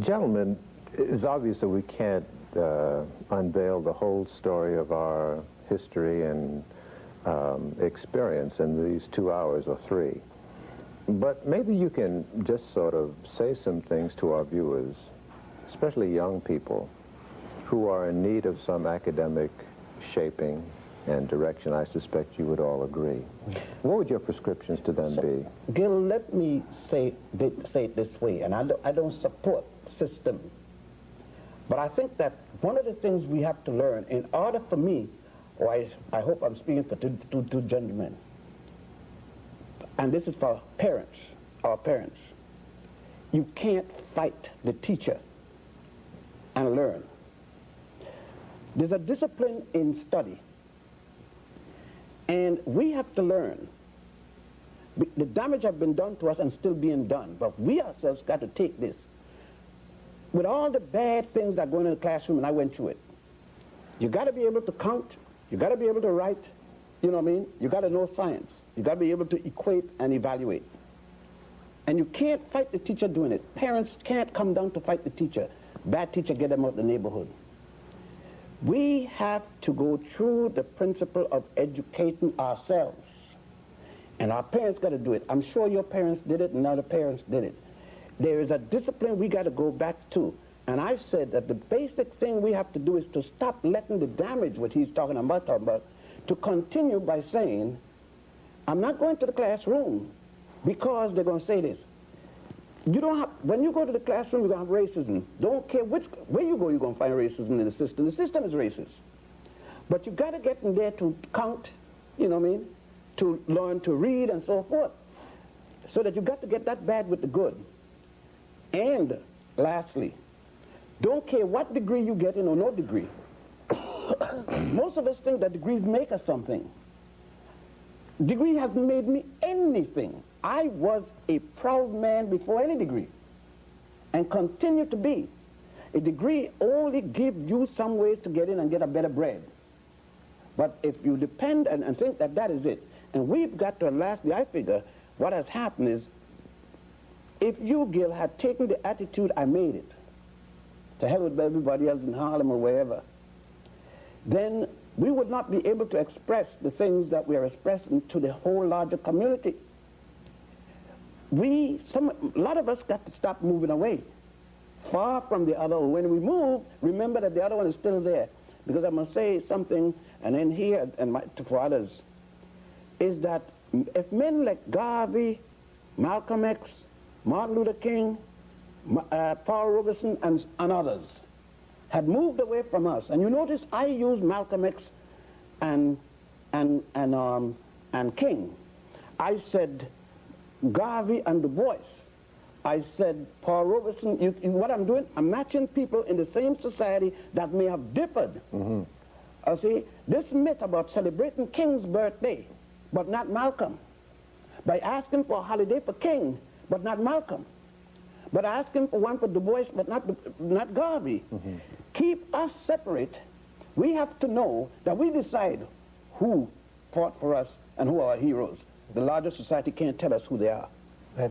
Gentlemen, it's obvious that we can't unveil the whole story of our history and experience in these 2 hours or 3. But maybe you can just sort of say some things to our viewers, especially young people, who are in need of some academic shaping and direction. I suspect you would all agree. What would your prescriptions to them be? Gil, let me say it this way, and I don't support system, but I think that one of the things we have to learn in order for me, or I hope I'm speaking for two gentlemen, and this is for parents, our parents, you can't fight the teacher and learn. There's a discipline in study, and we have to learn. The damage has been done to us and still being done, but we ourselves got to take this. With all the bad things that go in the classroom, and I went through it, you got to be able to count, you got to be able to write, you know what I mean? You got to know science. You got to be able to equate and evaluate. And you can't fight the teacher doing it. Parents can't come down to fight the teacher. Bad teacher, get them out of the neighborhood. We have to go through the principle of educating ourselves. And our parents got to do it. I'm sure your parents did it and other parents did it. There is a discipline we got to go back to. And I've said that the basic thing we have to do is to stop letting the damage, what he's talking about, to continue by saying, I'm not going to the classroom because they're going to say this. You don't have, when you go to the classroom, you're going to have racism. Don't care where you go, you're going to find racism in the system. The system is racist. But you got to get in there to count, you know what I mean, to learn to read and so forth. So that you got to get that bad with the good. And lastly, don't care what degree you get in or no degree. Most of us think that degrees make us something. Degree hasn't made me anything. I was a proud man before any degree and continue to be. A degree only gives you some ways to get in and get a better bread. But if you depend and think that that is it, and we've got to, lastly, I figure what has happened is, if you, Gil, had taken the attitude, I made it, to hell with everybody else in Harlem or wherever, then we would not be able to express the things that we are expressing to the whole larger community. A lot of us got to stop moving away, far from the other. When we move, remember that the other one is still there. Because I must say something, and then here, and for others, is that if men like Garvey, Malcolm X, Martin Luther King, Paul Robeson, and others had moved away from us, and you notice I used Malcolm X and King. I said Garvey and Du Bois. I said Paul Robeson. What I'm doing, I'm matching people in the same society that may have differed. See, this myth about celebrating King's birthday, but not Malcolm, by asking for a holiday for King, but not Malcolm, but asking for one for Du Bois, but not Garvey. Keep us separate. We have to know that we decide who fought for us and who are our heroes. The larger society can't tell us who they are.